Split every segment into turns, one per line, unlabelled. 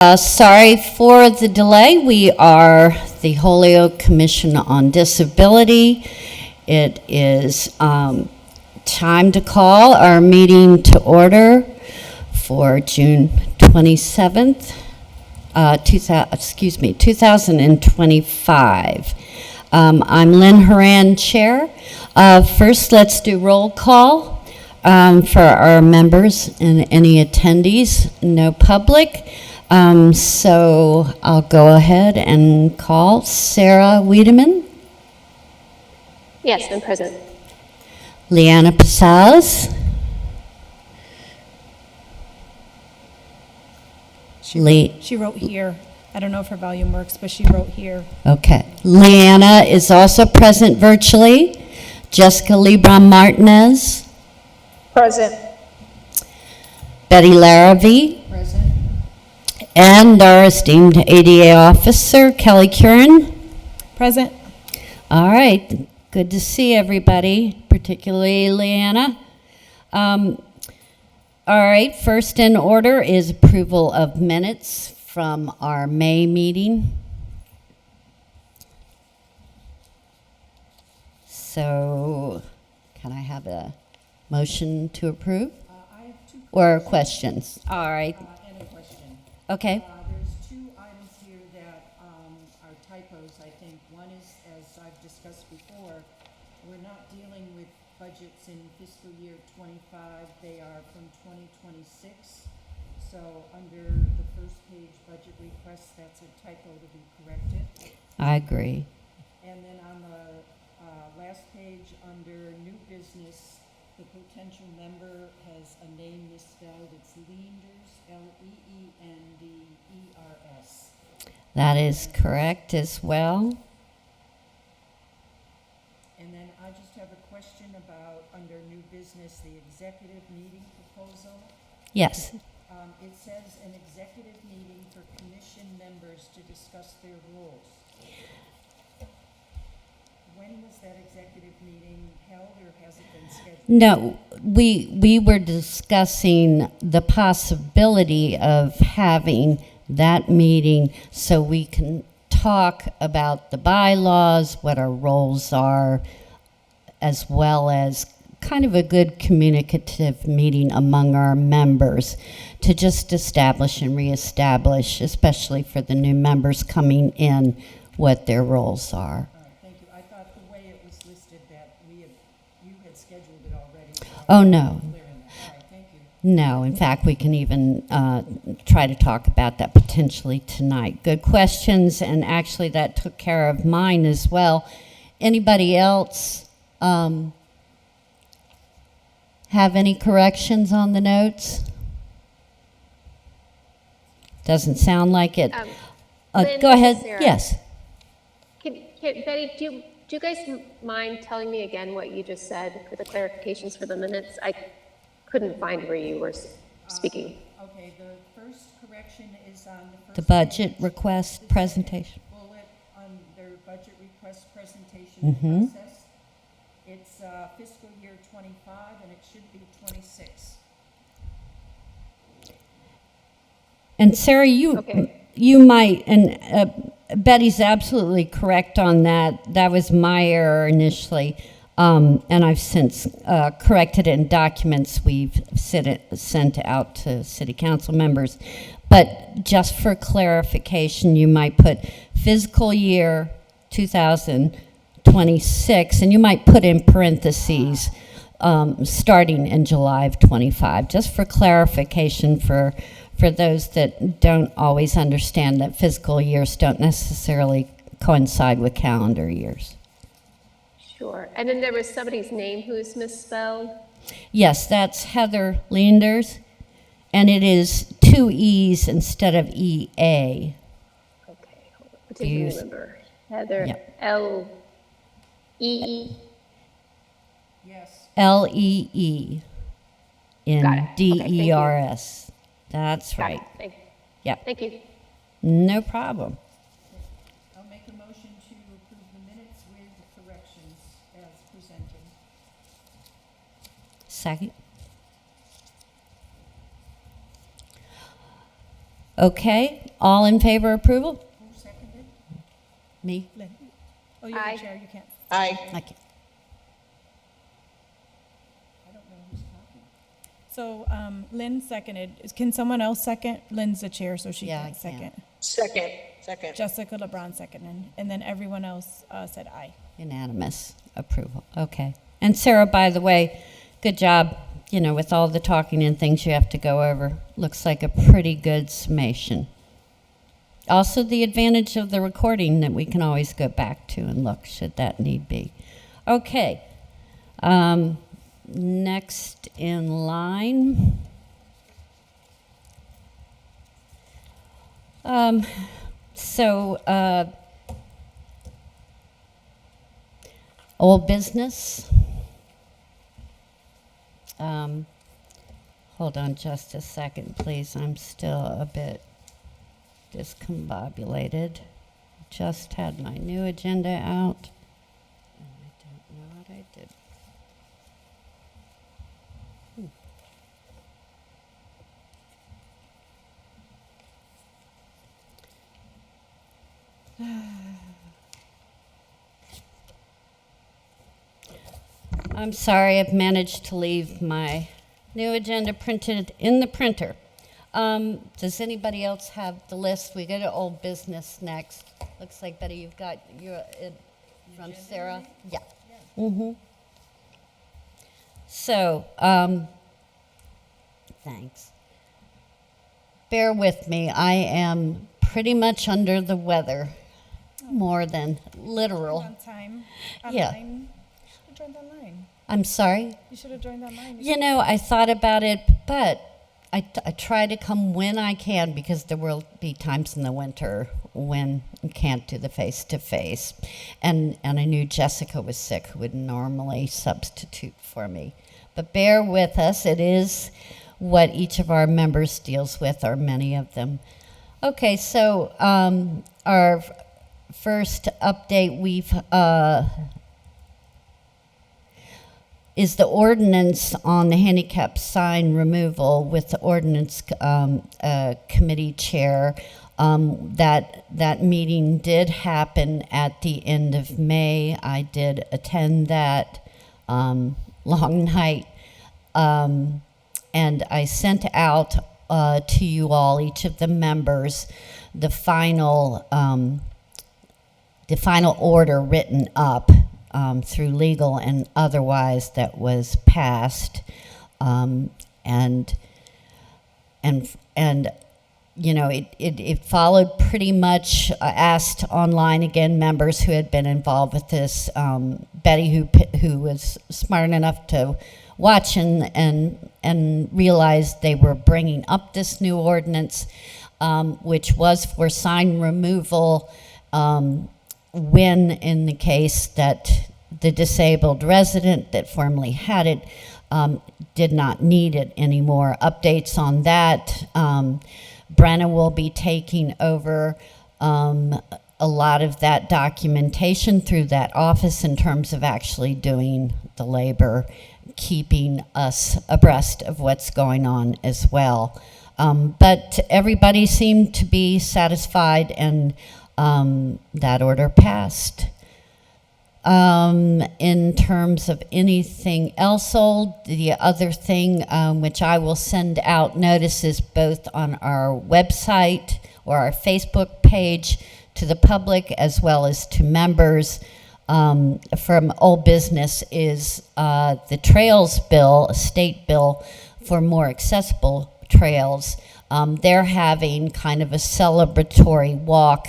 Sorry for the delay. We are the Holyoke Commission on Disability. It is time to call our meeting to order for June 27th, 2025. I'm Lynn Curran, Chair. First, let's do roll call for our members and any attendees, no public. So I'll go ahead and call Sarah Wiedemann.
Yes, I'm present.
Leanna Pasaz.
She wrote here. I don't know if her volume works, but she wrote here.
Okay. Leanna is also present virtually. Jessica Lebron Martinez.
Present.
Betty Larrabee.
Present.
And our esteemed ADA officer, Kelly Curran.
Present.
All right. Good to see everybody, particularly Leanna. All right. First in order is approval of minutes from our May meeting. So, can I have a motion to approve?
I have two
Or questions? All right.
and a question.
Okay.
There's two items here that are typos, I think. One is, as I've discussed before, we're not dealing with budgets in fiscal year 25. They are from 2026. So under the first page budget request, that's a typo to be corrected.
I agree.
And then on the last page, under new business, the potential member has a name misspelled. It's Leenders, Leenders.
That is correct as well.
And then I just have a question about, under new business, the executive meeting proposal.
Yes.
It says an executive meeting for commission members to discuss their roles. When was that executive meeting held, or has it been scheduled?
No, we were discussing the possibility of having that meeting so we can talk about the bylaws, what our roles are, as well as kind of a good communicative meeting among our members to just establish and reestablish, especially for the new members coming in, what their roles are.
All right, thank you. I thought the way it was listed that you had scheduled it already. So
Oh, no.
clear in that. All right, thank you.
No, in fact, we can even try to talk about that potentially tonight. Good questions, and actually that took care of mine as well. Anybody else have any corrections on the notes? Doesn't sound like it.
Lynn,
Go ahead.
Sarah.
Yes.
Betty, do you guys mind telling me again what you just said for the clarifications for the minutes? I couldn't find where you were speaking.
Okay, the first correction is on the first
The budget
page,
request
the
presentation.
second bullet under budget request presentation
Mhm.
process. It's fiscal year 25, and it should be 26.
And Sarah,
Okay.
you might, and Betty's absolutely correct on that. That was my error initially, and I've since corrected it in documents we've sent out to city council members. But just for clarification, you might put fiscal year 2026, and you might put in parentheses starting in July of 25, just for clarification for those that don't always understand that fiscal years don't necessarily coincide with calendar years.
Sure. And then there was somebody's name who's misspelled.
Yes, that's Heather Leenders, and it is 2 E's instead of EA.
Okay, hold on. I didn't
Use-
remember. Heather,
Yep.
L-E-E.
Yes.
LEE in
Got it. Okay, thank you.
DERS. That's
Got it.
right. Yep,
Thank you.
no problem.
I'll make a motion to approve the minutes with corrections as presented.
Second. Okay, all in favor of approval?
Who seconded?
Me?
Lynn. Oh, you're
Aye.
the chair, you can't.
Aye.
Okay.
I don't know who's talking.
So, Lynn seconded. Can someone else second? Lynn's the chair, so she
Yeah,
can't
I can.
second.
Second.
Jessica LeBron seconded, and then everyone else said aye.
Unanimous approval, okay. And Sarah, by the way, good job, with all the talking and things you have to go over. Looks like a pretty good summation. Also, the advantage of the recording that we can always go back to and look, should that need be. Okay, next in line. Old business. Hold on just a second, please. I'm still a bit discombobulated. Just had my new agenda out. And I don't know what I did. I'm sorry, I've managed to leave my new agenda printed in the printer. Does anybody else have the list? We go to old business next. Looks like, Betty, you've got it from Sarah? Yeah. Mm-hmm. So, thanks. Bear with me. I am pretty much under the weather, more than literal.
On time.
Yeah.
Online. You should have joined online.
I'm sorry?
You should have joined online.
I thought about it, but I try to come when I can because there will be times in the winter when you can't do the face-to-face. And I knew Jessica was sick, who would normally substitute for me. But bear with us. It is what each of our members deals with, or many of them. Okay, so our first update is the ordinance on the handicap sign removal with the ordinance committee chair. That meeting did happen at the end of May. I did attend that long night, and I sent out to you all, each of the members, the final order written up through legal and otherwise that was passed, it followed pretty much. Asked online again members who had been involved with this. Betty, who was smart enough to watch and realized they were bringing up this new ordinance, which was for sign removal when in the case that the disabled resident that formerly had it did not need it anymore. Updates on that. Brenna will be taking over a lot of that documentation through that office in terms of actually doing the labor, keeping us abreast of what's going on as well. But everybody seemed to be satisfied, and that order passed. In terms of anything else old, the other thing which I will send out notices both on our website or our Facebook page to the public as well as to members from old business is the trails bill, a state bill for more accessible trails. They're having kind of a celebratory walk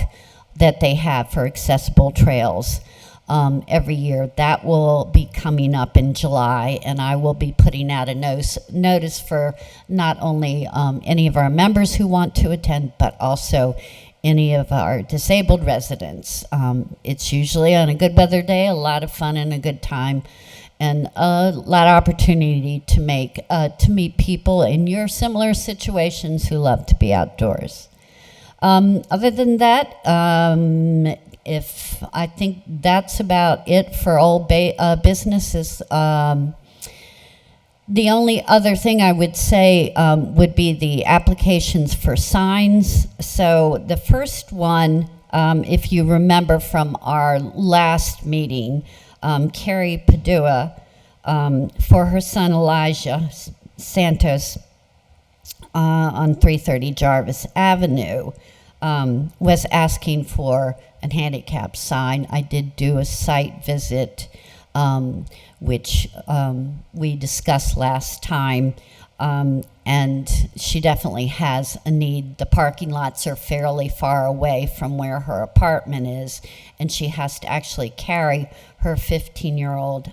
that they have for accessible trails every year. That will be coming up in July, and I will be putting out a notice for not only any of our members who want to attend, but also any of our disabled residents. It's usually on a good weather day, a lot of fun and a good time, and a lot of opportunity to meet people in your similar situations who love to be outdoors. Other than that, if I think that's about it for old businesses. The only other thing I would say would be the applications for signs. So the first one, if you remember from our last meeting, Carrie Padua, for her son Elijah Santos on 330 Jarvis Avenue, was asking for a handicap sign. I did do a site visit, which we discussed last time, and she definitely has a need. The parking lots are fairly far away from where her apartment is, and she has to actually carry her 15-year-old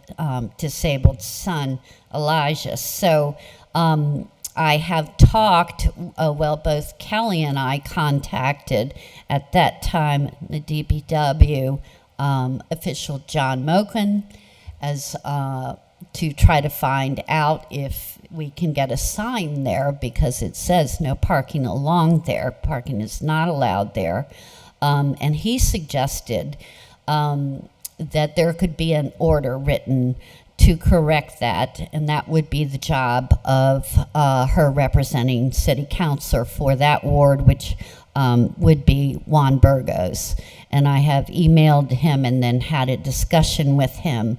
disabled son, Elijah. So I have talked, both Kelly and I contacted at that time the DPW official John Moken as to try to find out if we can get a sign there, because it says no parking along there. Parking is not allowed there. And he suggested that there could be an order written to correct that, and that would be the job of her representing city councilor for that ward, which would be Juan Burgos. And I have emailed him and then had a discussion with him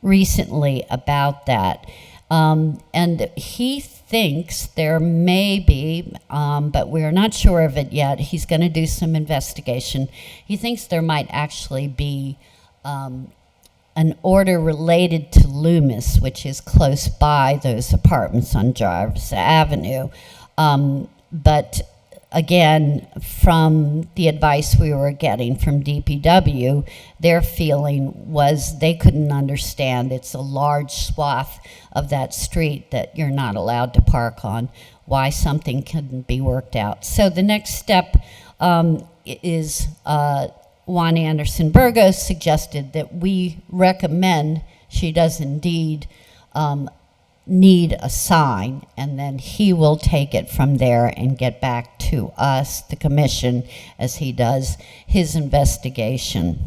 recently about that. And he thinks there may be, but we're not sure of it yet. He's going to do some investigation. He thinks there might actually be an order related to Loomis, which is close by those apartments on Jarvis Avenue. But again, from the advice we were getting from DPW, their feeling was they couldn't understand. It's a large swath of that street that you're not allowed to park on, why something couldn't be worked out. So the next step is Juan Anderson Burgos suggested that we recommend she does indeed need a sign, and then he will take it from there and get back to us, the commission, as he does his investigation.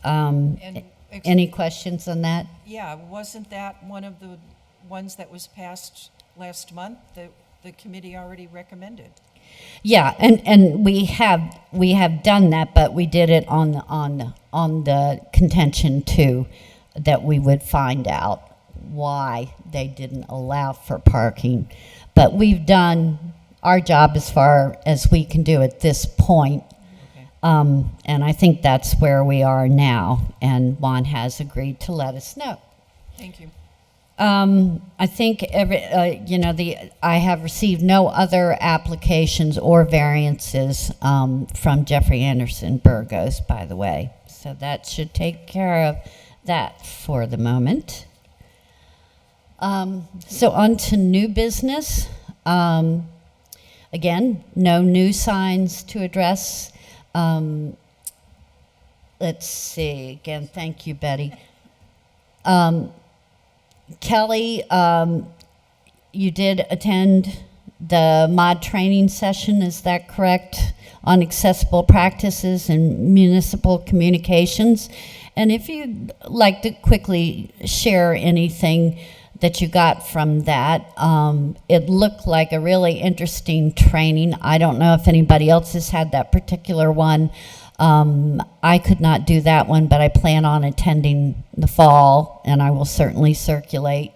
Any questions on that?
Yeah, wasn't that one of the ones that was passed last month that the committee already recommended?
Yeah, and we have done that, but we did it on the contention too, that we would find out why they didn't allow for parking. But we've done our job as far as we can do at this point.
Okay.
And I think that's where we are now, and Juan has agreed to let us know.
Thank you.
I think I have received no other applications or variances from Jeffrey Anderson Burgos, by the way. So that should take care of that for the moment. So on to new business. Again, no new signs to address. Let's see. Again, thank you, Betty. Kelly, you did attend the mod training session, is that correct, on accessible practices and municipal communications? And if you'd like to quickly share anything that you got from that, it looked like a really interesting training. I don't know if anybody else has had that particular one. I could not do that one, but I plan on attending the fall, and I will certainly circulate,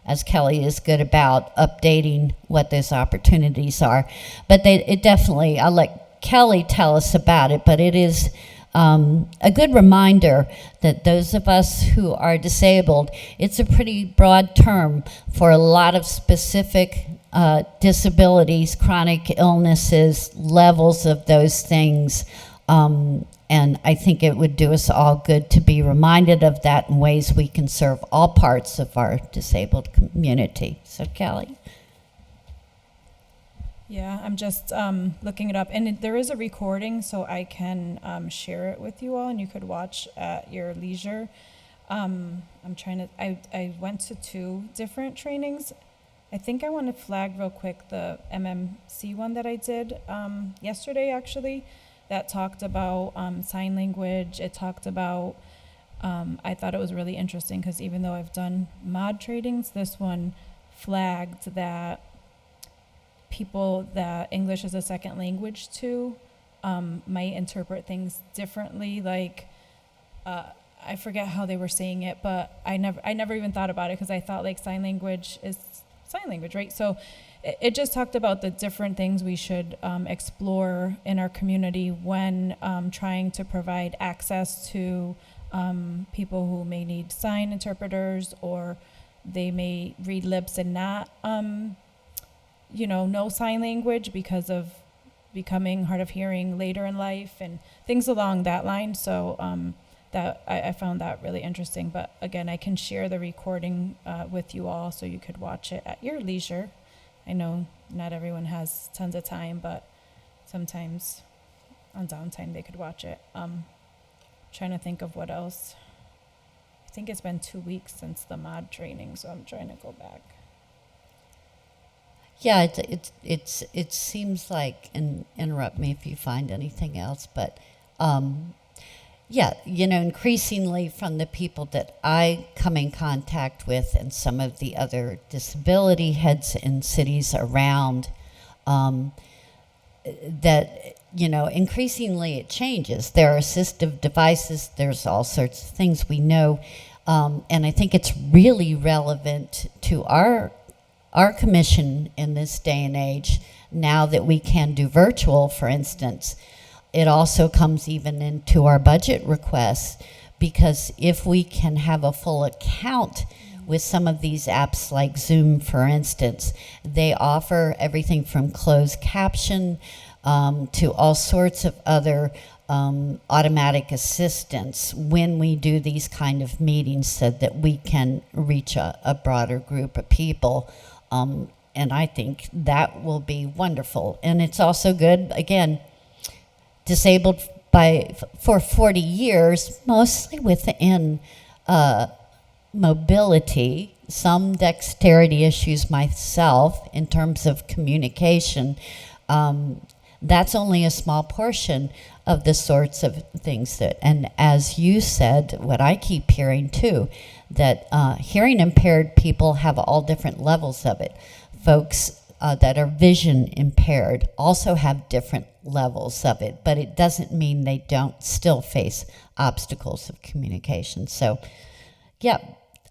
as Kelly is good about updating what those opportunities are. But it definitely, I'll let Kelly tell us about it, but it is a good reminder that those of us who are disabled, it's a pretty broad term for a lot of specific disabilities, chronic illnesses, levels of those things. And I think it would do us all good to be reminded of that in ways we can serve all parts of our disabled community. So, Kelly?
Yeah, I'm just looking it up. And there is a recording, so I can share it with you all, and you could watch at your leisure. I went to 2 different trainings. I think I want to flag real quick the MMC one that I did yesterday, actually, that talked about sign language. It talked about I thought it was really interesting because even though I've done mod trainings, this one flagged that people that English is a second language to might interpret things differently. Like, I forget how they were saying it, but I never even thought about it because I thought like sign language is sign language, right? So it just talked about the different things we should explore in our community when trying to provide access to people who may need sign interpreters, or they may read lips and not, know sign language because of becoming hard of hearing later in life and things along that line. So that I found that really interesting. But again, I can share the recording with you all so you could watch it at your leisure. I know not everyone has tons of time, but sometimes on downtime they could watch it. Trying to think of what else. I think it's been 2 weeks since the mod training, so I'm trying to go back.
Yeah, it seems like, and interrupt me if you find anything else, but yeah, increasingly from the people that I come in contact with and some of the other disability heads in cities around, that, increasingly it changes. There are assistive devices, there's all sorts of things we know, and I think it's really relevant to our commission in this day and age, now that we can do virtual, for instance. It also comes even into our budget requests, because if we can have a full account with some of these apps like Zoom, for instance, they offer everything from closed caption to all sorts of other automatic assistance when we do these kind of meetings, so that we can reach a broader group of people. And I think that will be wonderful. And it's also good, again, disabled for 40 years, mostly within mobility, some dexterity issues myself in terms of communication. That's only a small portion of the sorts of things that, and as you said, what I keep hearing too, that hearing impaired people have all different levels of it. Folks that are vision impaired also have different levels of it, but it doesn't mean they don't still face obstacles of communication. So, yeah,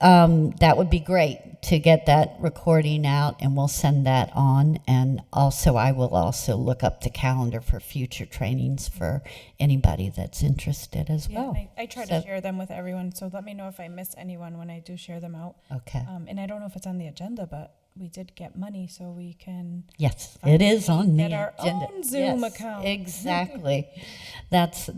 that would be great to get that recording out, and we'll send that on. And also, I will also look up the calendar for future trainings for anybody that's interested as well.
And I try to share them with everyone, so let me know if I miss anyone when I do share them out.
Okay.
And I don't know if it's on the agenda, but we did get money, so we can.
Yes, it is on the
get our
agenda.
own Zoom
Yes,
account.
Exactly. That's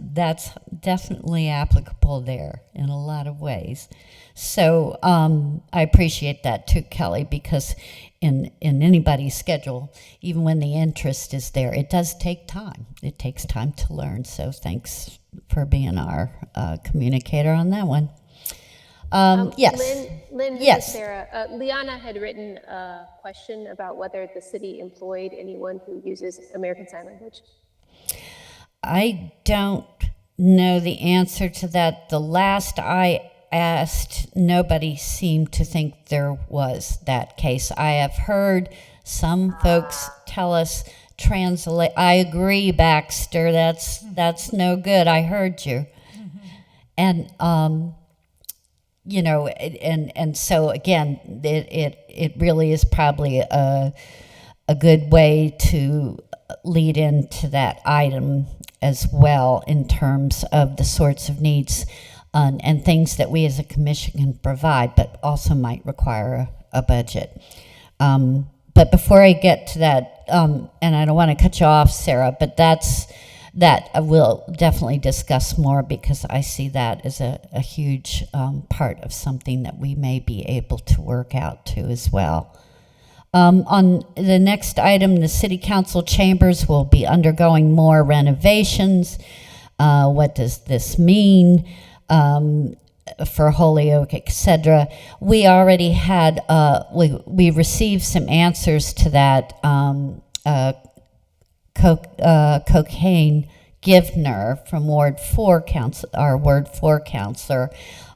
definitely applicable there in a lot of ways. So I appreciate that too, Kelly, because in anybody's schedule, even when the interest is there, it does take time. It takes time to learn. So thanks for being our communicator on that one. Yes.
Lynn,
Yes.
this is Sarah. Liana had written a question about whether the city employed anyone who uses American Sign Language.
I don't know the answer to that. The last I asked, nobody seemed to think there was that case. I have heard some folks tell us translate. I agree, Baxter. That's no good. I heard you. And and so again, it really is probably a good way to lead into that item as well, in terms of the sorts of needs and things that we as a commission can provide, but also might require a budget. But before I get to that, and I don't want to cut you off, Sarah, but that I will definitely discuss more, because I see that as a huge part of something that we may be able to work out too as well. On the next item, the City Council chambers will be undergoing more renovations. What does this mean for Holyoke, etc.? We already had, we received some answers to that. Cocaine Givner from Ward 4 council, our Ward 4 counselor,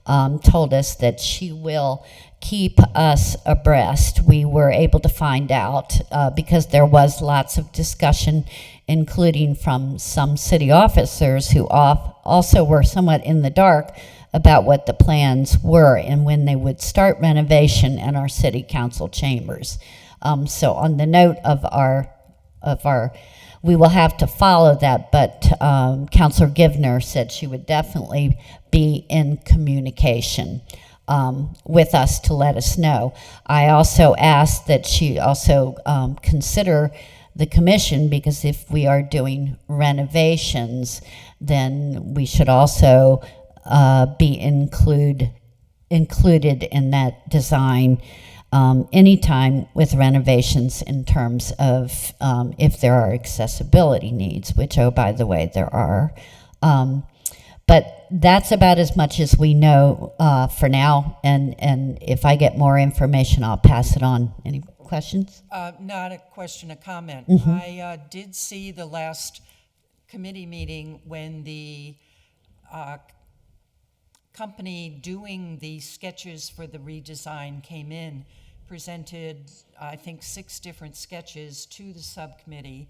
told us that she will keep us abreast. We were able to find out because there was lots of discussion, including from some city officers who also were somewhat in the dark about what the plans were and when they would start renovation in our city council chambers. So on the note of our, we will have to follow that, but Councilor Givner said she would definitely be in communication with us to let us know. I also asked that she also consider the commission, because if we are doing renovations, then we should also be included in that design anytime with renovations in terms of if there are accessibility needs, which, oh, by the way, there are. But that's about as much as we know for now, and if I get more information, I'll pass it on. Any questions?
Not a question, a comment.
Mm-hmm.
I did see the last committee meeting when the company doing the sketches for the redesign came in, presented, I think, 6 different sketches to the subcommittee,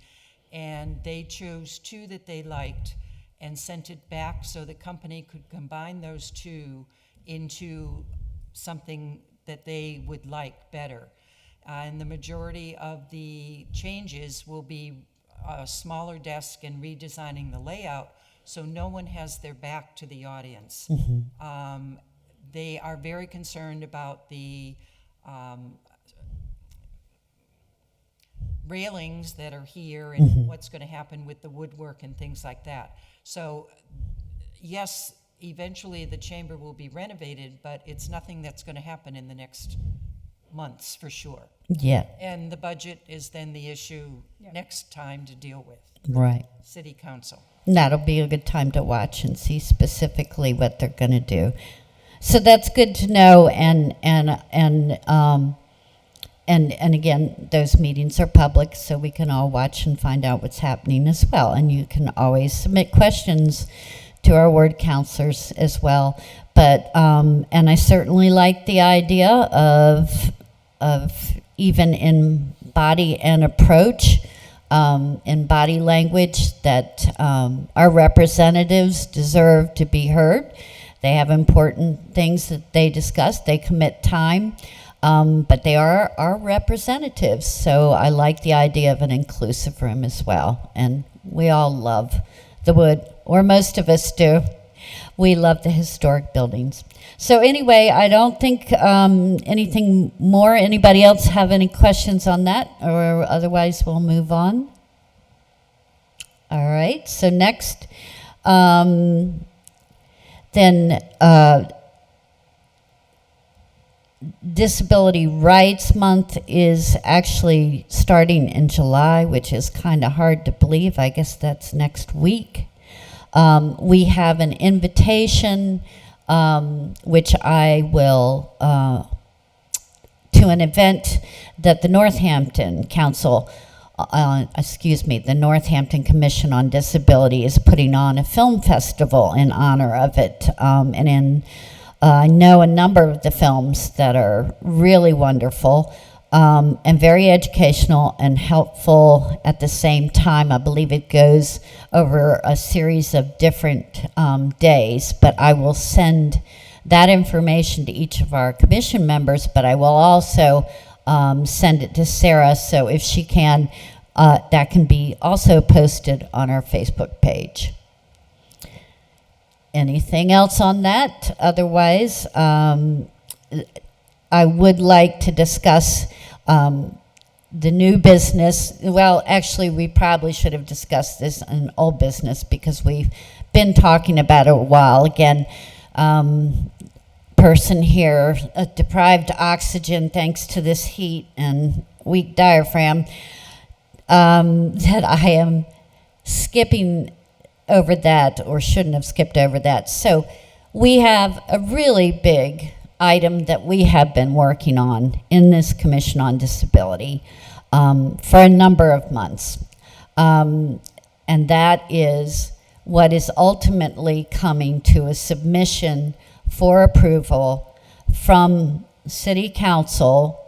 and they chose 2 that they liked and sent it back so the company could combine those 2 into something that they would like better. And the majority of the changes will be a smaller desk and redesigning the layout so no one has their back to the audience.
Mm-hmm.
They are very concerned about the railings that are here and
Mm-hmm.
what's going to happen with the woodwork and things like that. So, yes, eventually the chamber will be renovated, but it's nothing that's going to happen in the next months for sure.
Yeah,
And the budget is then the issue next time to deal with.
right.
City council.
That'll be a good time to watch and see specifically what they're going to do. So that's good to know, and again, those meetings are public, so we can all watch and find out what's happening as well. And you can always submit questions to our ward counselors as well. But and I certainly like the idea of even in body and approach, in body language, that our representatives deserve to be heard. They have important things that they discuss. They commit time. But they are our representatives, so I like the idea of an inclusive room as well. And we all love the wood, or most of us do. We love the historic buildings. So anyway, I don't think anything more. Anybody else have any questions on that? Or otherwise, we'll move on. All right, so next, Disability Rights Month is actually starting in July, which is kind of hard to believe. I guess that's next week. We have an invitation, which I will, to an event that the Northampton Council, the Northampton Commission on Disability is putting on a film festival in honor of it, I know a number of the films that are really wonderful and very educational and helpful at the same time. I believe it goes over a series of different days, but I will send that information to each of our commission members, but I will also send it to Sarah, so if she can, that can be also posted on our Facebook page. Anything else on that? Otherwise, I would like to discuss the new business. Well, actually, we probably should have discussed this in old business because we've been talking about it a while. Again, person here, deprived oxygen thanks to this heat and weak diaphragm, that I am skipping over that, or shouldn't have skipped over that. So we have a really big item that we have been working on in this Commission on Disability for a number of months. And that is what is ultimately coming to a submission for approval from City Council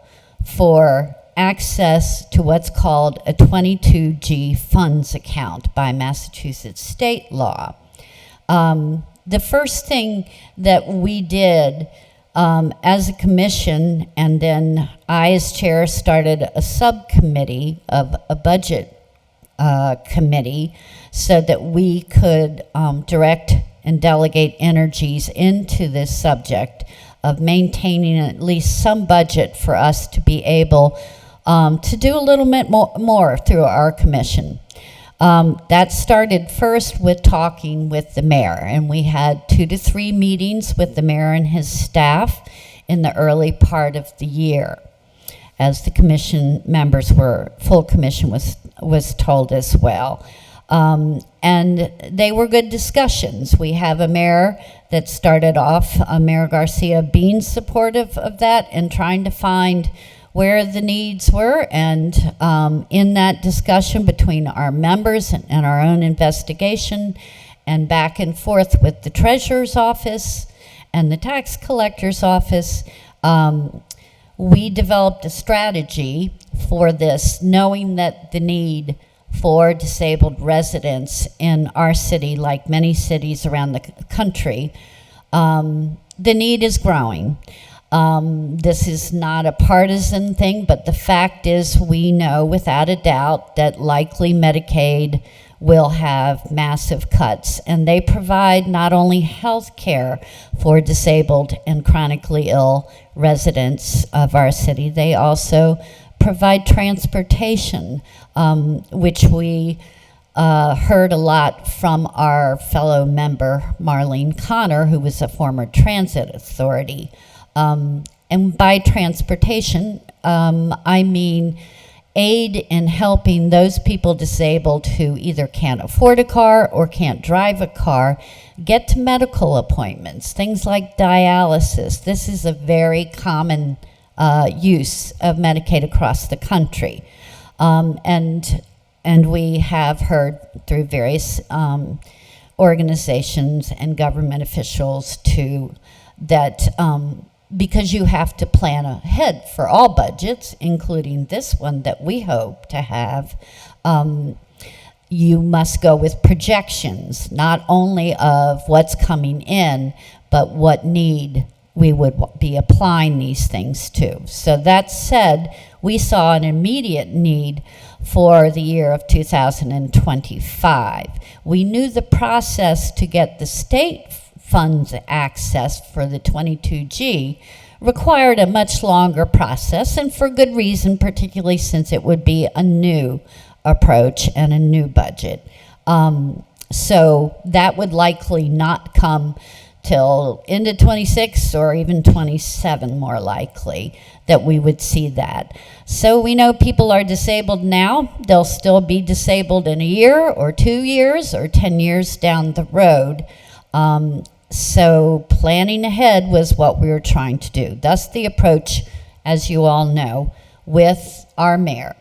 for access to what's called a 22G funds account by Massachusetts state law. The first thing that we did as a commission, and then I as chair started a subcommittee of a budget committee so that we could direct and delegate energies into this subject of maintaining at least some budget for us to be able to do a little bit more through our commission. That started first with talking with the mayor, and we had 2 to 3 meetings with the mayor and his staff in the early part of the year, as the commission members full commission was told as well. And they were good discussions. We have a mayor that started off, Mayor Garcia, being supportive of that and trying to find where the needs were, and in that discussion between our members and our own investigation and back and forth with the treasurer's office and the tax collector's office, we developed a strategy for this, knowing that the need for disabled residents in our city, like many cities around the country, the need is growing. This is not a partisan thing, but the fact is we know without a doubt that likely Medicaid will have massive cuts, and they provide not only health care for disabled and chronically ill residents of our city, they also provide transportation, which we heard a lot from our fellow member, Marlene Connor, who was a former transit authority. And by transportation, I mean aid in helping those people disabled who either can't afford a car or can't drive a car get to medical appointments, things like dialysis. This is a very common use of Medicaid across the country. And we have heard through various organizations and government officials too that because you have to plan ahead for all budgets, including this one that we hope to have, you must go with projections, not only of what's coming in, but what need we would be applying these things to. So that said, we saw an immediate need for the year of 2025. We knew the process to get the state funds access for the 22G required a much longer process, and for good reason, particularly since it would be a new approach and a new budget. So that would likely not come till into 26 or even 27, more likely, that we would see that. So we know people are disabled now. They'll still be disabled in a year or 2 years or 10 years down the road. So planning ahead was what we were trying to do. Thus the approach, as you all know, with our mayor.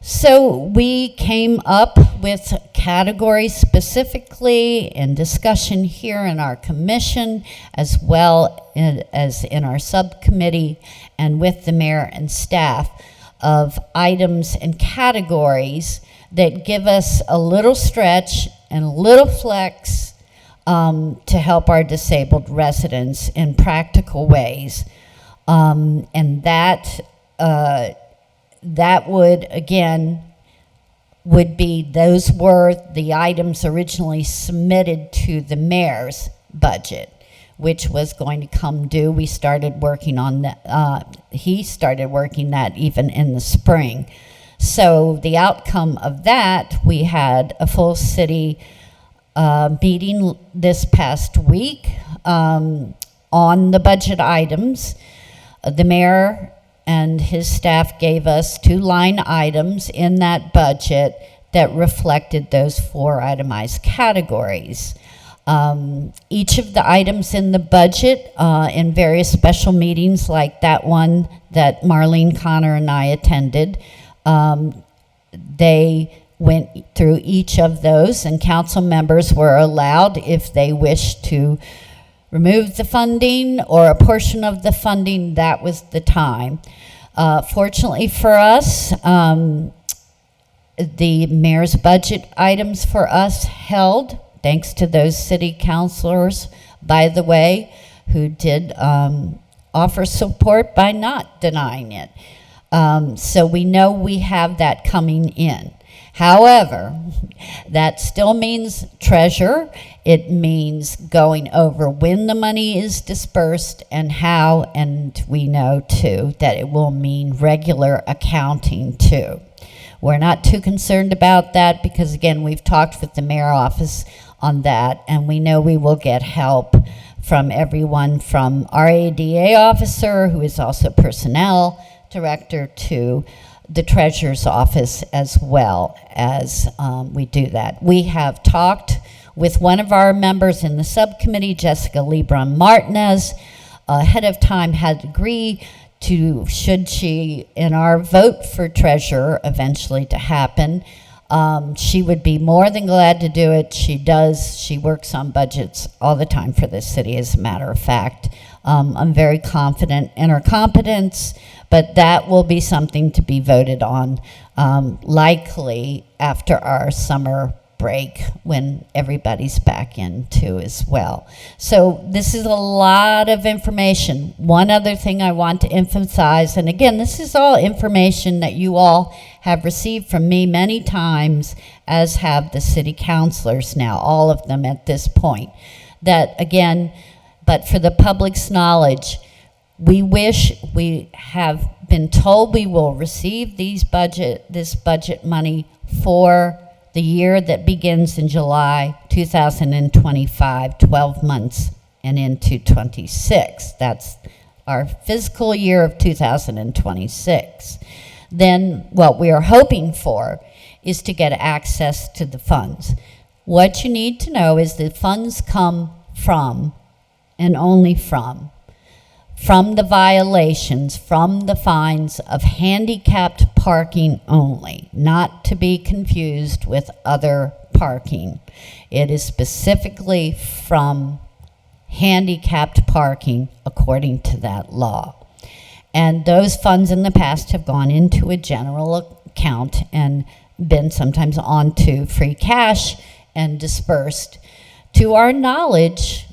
So we came up with categories specifically in discussion here in our commission, as well as in our subcommittee and with the mayor and staff, of items and categories that give us a little stretch and a little flex to help our disabled residents in practical ways. And that would, again, would be, those were the items originally submitted to the mayor's budget, which was going to come due. We started working on that. He started working that even in the spring. So the outcome of that, we had a full city meeting this past week on the budget items. The mayor and his staff gave us 2 line items in that budget that reflected those 4 itemized categories. Each of the items in the budget in various special meetings like that one that Marlene Connor and I attended, they went through each of those, and council members were allowed, if they wished to remove the funding or a portion of the funding, that was the time. Fortunately for us, the mayor's budget items for us held, thanks to those city councilors, by the way, who did offer support by not denying it. So we know we have that coming in. However, that still means treasure. It means going over when the money is dispersed and how, and we know too that it will mean regular accounting too. We're not too concerned about that because, again, we've talked with the mayor office on that, and we know we will get help from everyone from our ADA officer, who is also personnel director, to the treasurer's office as well as we do that. We have talked with one of our members in the subcommittee, Jessica Lebron Martinez, ahead of time had agreed to, should she, in our vote for treasurer eventually to happen, she would be more than glad to do it. She does. She works on budgets all the time for this city, as a matter of fact. I'm very confident in her competence, but that will be something to be voted on likely after our summer break when everybody's back in too as well. So this is a lot of information. One other thing I want to emphasize, and again, this is all information that you all have received from me many times, as have the city councilors now, all of them at this point, that again, but for the public's knowledge, we wish we have been told we will receive this budget money for the year that begins in July 2025, 12 months and into 26. That's our fiscal year of 2026. Then what we are hoping for is to get access to the funds. What you need to know is the funds come from, and only from the violations, from the fines of handicapped parking only, not to be confused with other parking. It is specifically from handicapped parking according to that law. And those funds in the past have gone into a general account and been sometimes onto free cash and dispersed. To our knowledge,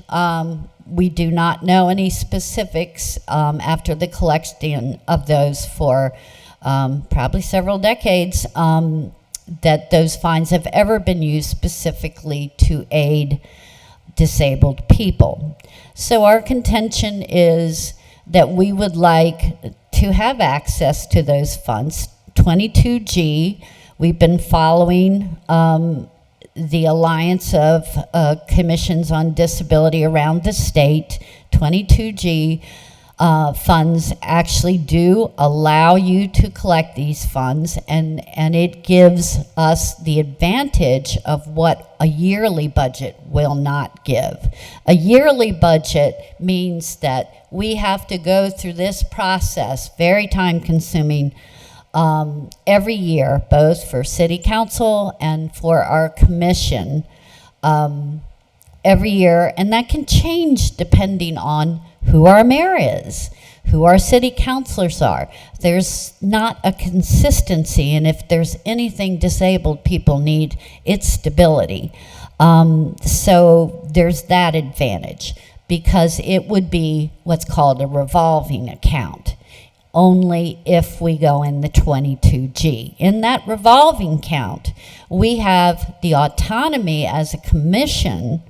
we do not know any specifics after the collection of those for probably several decades that those fines have ever been used specifically to aid disabled people. So our contention is that we would like to have access to those funds. 22G, we've been following the Alliance of Commissions on Disability around the state. 22G funds actually do allow you to collect these funds, and it gives us the advantage of what a yearly budget will not give. A yearly budget means that we have to go through this process, very time-consuming, every year, both for city council and for our commission, every year, and that can change depending on who our mayor is, who our city councilors are. There's not a consistency, and if there's anything disabled people need, it's stability. So there's that advantage, because it would be what's called a revolving account, only if we go in the 22G. In that revolving account, we have the autonomy as a commission,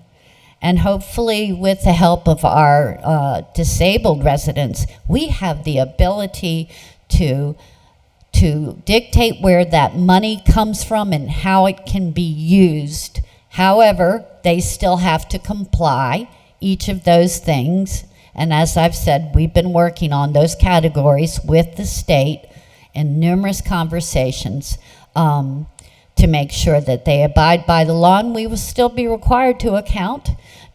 and hopefully with the help of our disabled residents, we have the ability to dictate where that money comes from and how it can be used. However, they still have to comply, each of those things. And as I've said, we've been working on those categories with the state in numerous conversations to make sure that they abide by the law, and we will still be required to account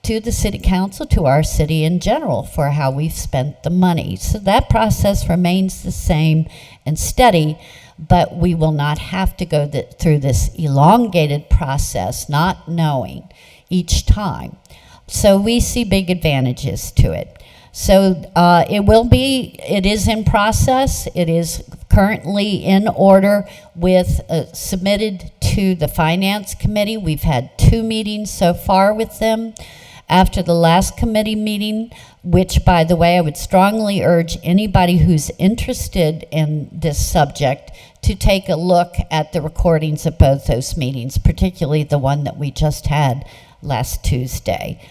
to the city council, to our city in general, for how we've spent the money. So that process remains the same and steady, but we will not have to go through this elongated process, not knowing each time. So we see big advantages to it. So it is in process. It is currently in order with, submitted to the Finance Committee. We've had 2 meetings so far with them. After the last committee meeting, which, by the way, I would strongly urge anybody who's interested in this subject to take a look at the recordings of both those meetings, particularly the one that we just had last Tuesday.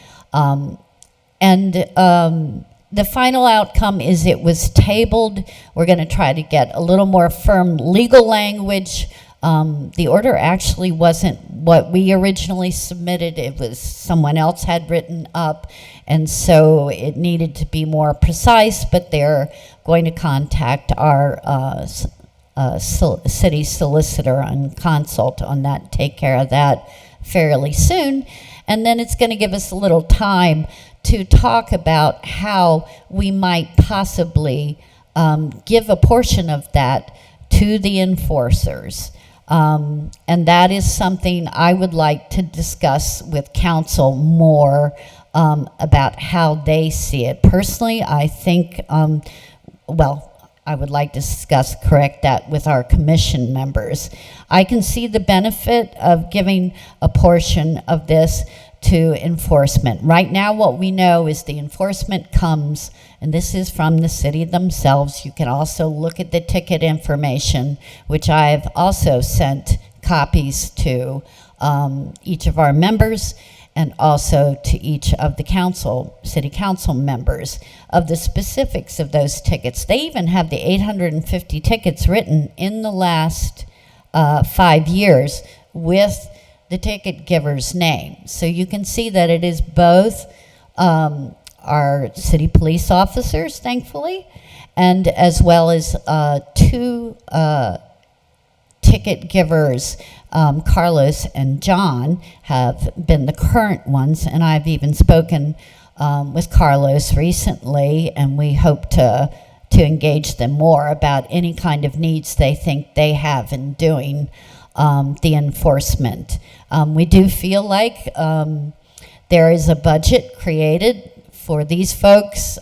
The final outcome is it was tabled. We're going to try to get a little more firm legal language. The order actually wasn't what we originally submitted. It was someone else had written up, and so it needed to be more precise, but they're going to contact our city solicitor and consult on that, take care of that fairly soon. And then it's going to give us a little time to talk about how we might possibly give a portion of that to the enforcers. And that is something I would like to discuss with council more about how they see it. Personally, I think, I would like to correct that with our commission members. I can see the benefit of giving a portion of this to enforcement. Right now, what we know is the enforcement comes, and this is from the city themselves. You can also look at the ticket information, which I've also sent copies to each of our members and also to each of the city council members of the specifics of those tickets. They even have the 850 tickets written in the last 5 years with the ticket giver's name. So you can see that it is both our city police officers, thankfully, and as well as 2 ticket givers. Carlos and John have been the current ones, and I've even spoken with Carlos recently, and we hope to engage them more about any kind of needs they think they have in doing the enforcement. We do feel like there is a budget created for these folks.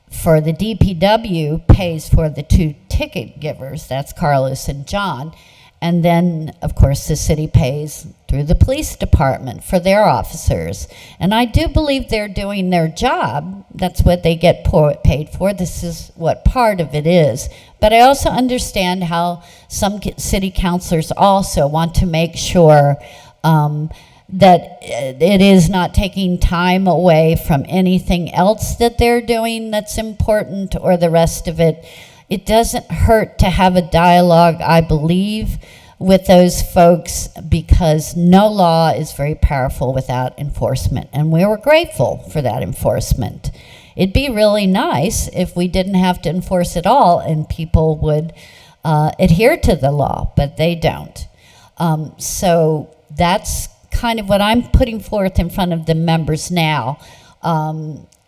For the DPW pays for the 2 ticket givers, that's Carlos and John. And then, of course, the city pays through the police department for their officers. And I do believe they're doing their job. That's what they get paid for. This is what part of it is. But I also understand how some city councilors also want to make sure that it is not taking time away from anything else that they're doing that's important or the rest of it. It doesn't hurt to have a dialogue, I believe, with those folks, because no law is very powerful without enforcement, and we were grateful for that enforcement. It'd be really nice if we didn't have to enforce it all and people would adhere to the law, but they don't. So that's kind of what I'm putting forth in front of the members now.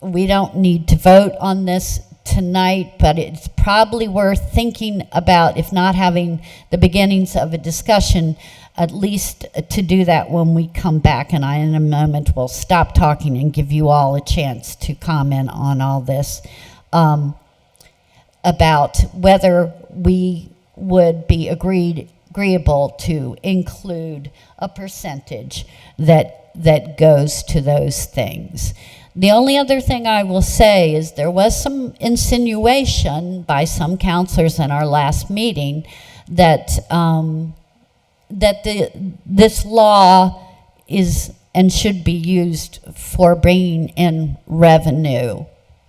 We don't need to vote on this tonight, but it's probably worth thinking about, if not having the beginnings of a discussion, at least to do that when we come back. And I, in a moment, will stop talking and give you all a chance to comment on all this, about whether we would be agreeable to include a percentage that goes to those things. The only other thing I will say is there was some insinuation by some counselors in our last meeting that this law is and should be used for bringing in revenue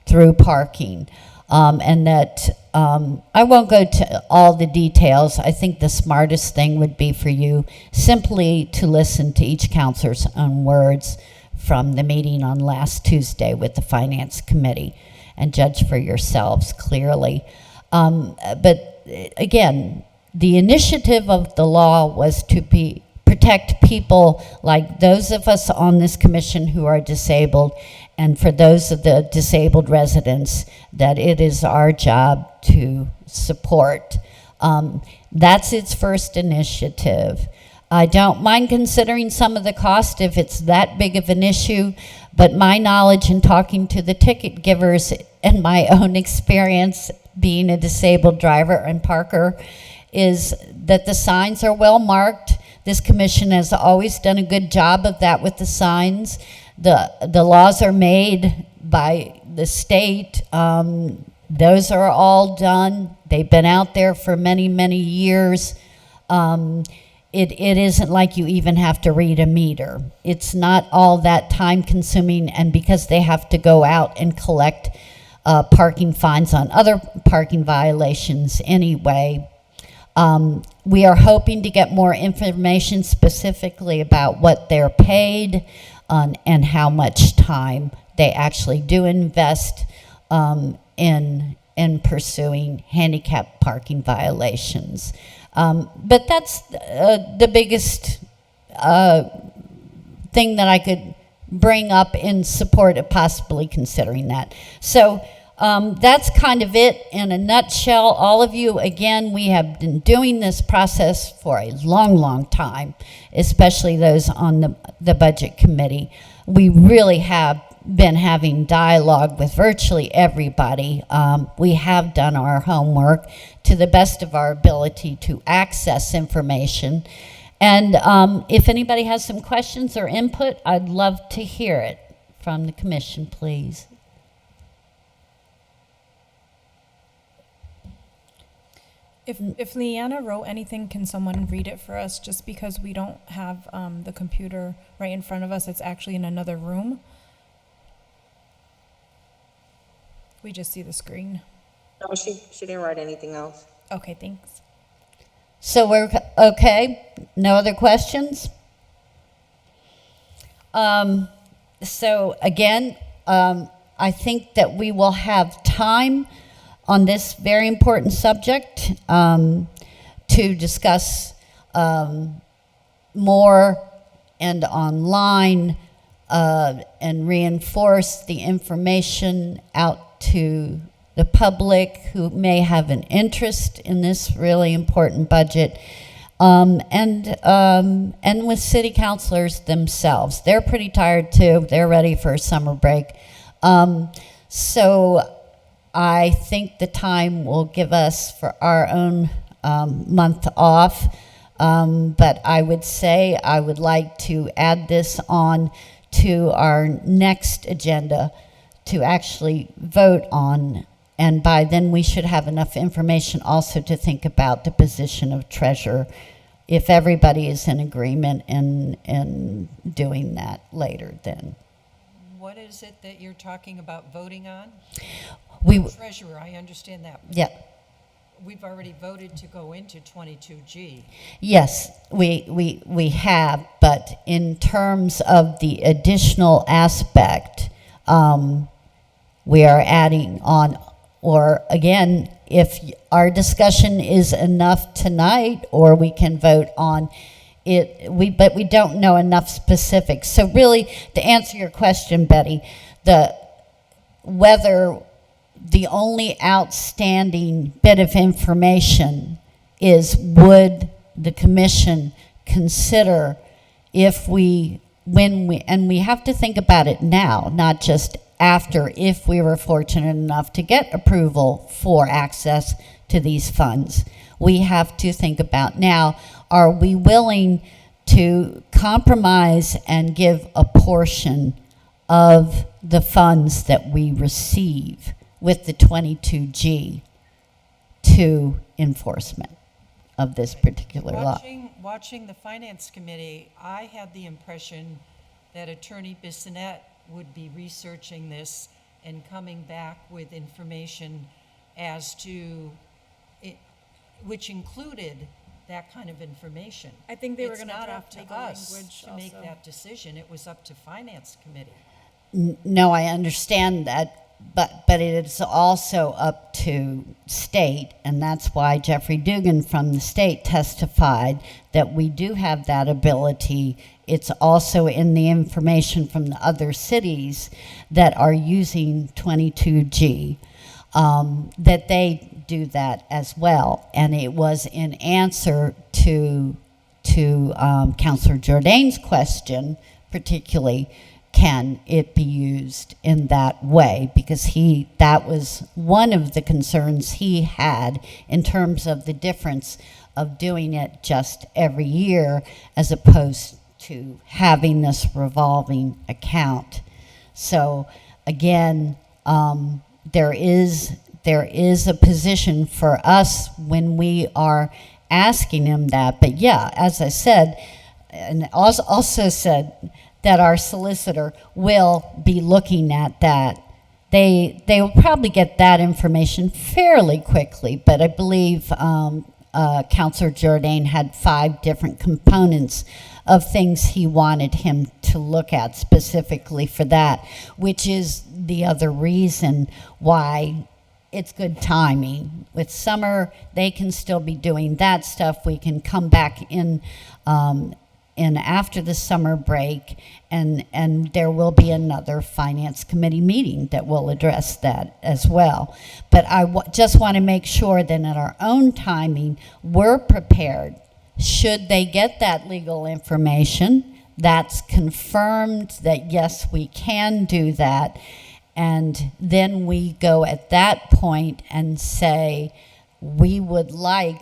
through parking, and that I won't go to all the details. I think the smartest thing would be for you simply to listen to each counselor's own words from the meeting on last Tuesday with the Finance Committee and judge for yourselves clearly. But again, the initiative of the law was to protect people like those of us on this commission who are disabled, and for those of the disabled residents that it is our job to support. That's its first initiative. I don't mind considering some of the cost if it's that big of an issue, but my knowledge in talking to the ticket givers and my own experience being a disabled driver and parker is that the signs are well marked. This commission has always done a good job of that with the signs. The laws are made by the state. Those are all done. They've been out there for many, many years. It isn't like you even have to read a meter. It's not all that time consuming, and because they have to go out and collect parking fines on other parking violations anyway, we are hoping to get more information specifically about what they're paid and how much time they actually do invest in pursuing handicap parking violations. But that's the biggest thing that I could bring up in support of possibly considering that. So that's kind of it in a nutshell. All of you, again, we have been doing this process for a long, long time, especially those on the budget committee. We really have been having dialogue with virtually everybody. We have done our homework to the best of our ability to access information. And if anybody has some questions or input, I'd love to hear it from the commission, please.
If Leanna wrote anything, can someone read it for us? Just because we don't have the computer right in front of us, it's actually in another room. We just see the screen.
No, she didn't write anything else.
Okay, thanks.
So we're okay? No other questions? So again, I think that we will have time on this very important subject to discuss more and online and reinforce the information out to the public who may have an interest in this really important budget, and with city councilors themselves. They're pretty tired too. They're ready for a summer break. So I think the time will give us for our own month off. But I would say I would like to add this on to our next agenda to actually vote on, and by then we should have enough information also to think about the position of treasurer, if everybody is in agreement in doing that later then.
What is it that you're talking about voting on?
Treasurer, I understand that.
Yeah.
We've already voted to go into 22G.
Yes, we have, but in terms of the additional aspect, we are adding on, or again, if our discussion is enough tonight, or we can vote on it, but we don't know enough specifics. So really, to answer your question, Betty, whether the only outstanding bit of information is, would the commission consider if we have to think about it now, not just after, if we were fortunate enough to get approval for access to these funds. We have to think about now, are we willing to compromise and give a portion of the funds that we receive with the 22G to enforcement of this particular law?
Watching the Finance Committee, I had the impression that Attorney Bissonnette would be researching this and coming back with information as to it, which included that kind of information.
I think they were
It's
going to
not
draft
up to
legal
us
language
to make
also.
that decision. It was up to Finance Committee.
No, I understand that, but it is also up to state, and that's why Jeffrey Dugan from the state testified that we do have that ability. It's also in the information from the other cities that are using 22G. that they do that as well. And it was in answer to Councillor Jordain's question, particularly, can it be used in that way? Because that was one of the concerns he had in terms of the difference of doing it just every year as opposed to having this revolving account. So again, there is a position for us when we are asking him that. But yeah, as I said, and also said that our solicitor will be looking at that. They will probably get that information fairly quickly, but I believe Councillor Jordan had 5 different components of things he wanted him to look at specifically for that, which is the other reason why it's good timing. With summer, they can still be doing that stuff. We can come back in after the summer break, and there will be another finance committee meeting that will address that as well. But I just want to make sure that in our own timing, we're prepared. Should they get that legal information, that's confirmed that yes, we can do that. And then we go at that point and say, we would like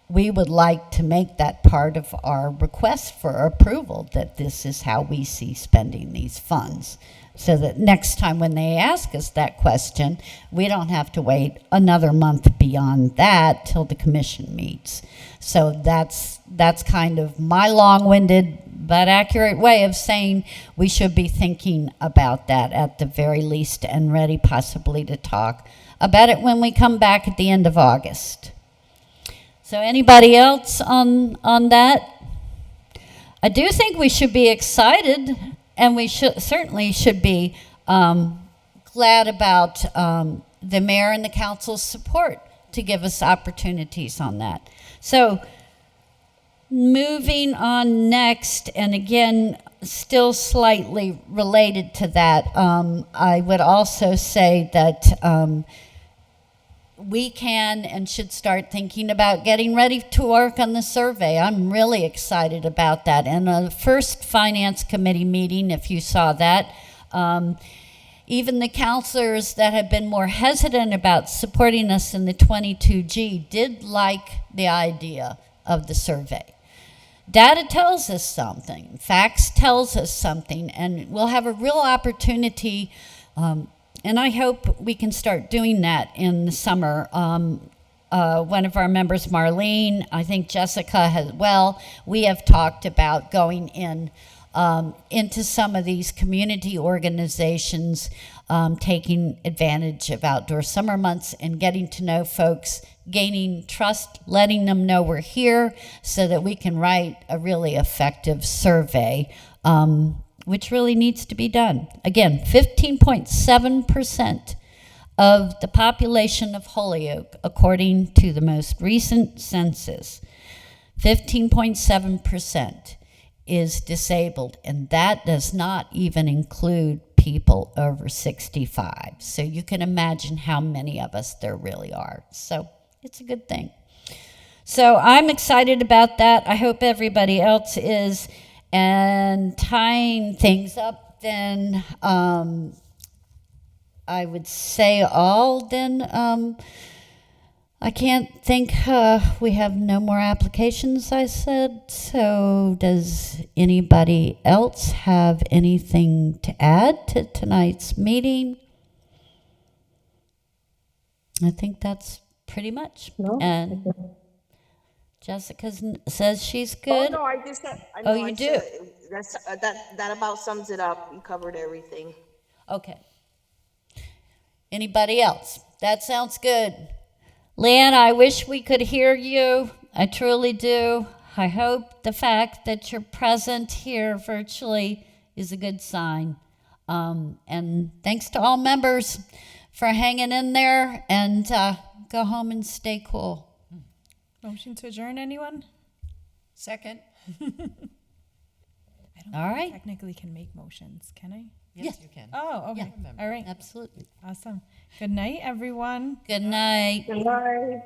to make that part of our request for approval, that this is how we see spending these funds. So that next time when they ask us that question, we don't have to wait another month beyond that till the commission meets. So that's kind of my long-winded but accurate way of saying we should be thinking about that at the very least and ready possibly to talk about it when we come back at the end of August. So anybody else on that? I do think we should be excited, and we certainly should be glad about the mayor and the council's support to give us opportunities on that. So moving on next, and again, still slightly related to that, I would also say that we can and should start thinking about getting ready to work on the survey. I'm really excited about that. And the first finance committee meeting, if you saw that, even the counselors that have been more hesitant about supporting us in the 22G did like the idea of the survey. Data tells us something, facts tells us something, and we'll have a real opportunity, and I hope we can start doing that in the summer. One of our members, Marlene, I think Jessica has, we have talked about going into some of these community organizations, taking advantage of outdoor summer months and getting to know folks, gaining trust, letting them know we're here so that we can write a really effective survey, which really needs to be done. Again, 15.7% of the population of Holyoke, according to the most recent census, 15.7% is disabled, and that does not even include people over 65. So you can imagine how many of us there really are. So it's a good thing. So I'm excited about that. I hope everybody else is. And tying things up, then I would say I can't think we have no more applications, I said. So does anybody else have anything to add to tonight's meeting? I think that's pretty much.
No.
And Jessica says she's good.
Oh, no, I just said.
Oh, you do?
That about sums it up. You covered everything.
Okay. Anybody else? That sounds good. Leanne, I wish we could hear you. I truly do. I hope the fact that you're present here virtually is a good sign. And thanks to all members for hanging in there, and go home and stay cool.
Motion to adjourn, anyone?
Second.
I don't
All
think I
right.
technically can make motions, can I?
Yes, you can.
Oh, okay.
Remember.
All right.
Absolutely.
Awesome. Good night, everyone.
Good night.
Good night.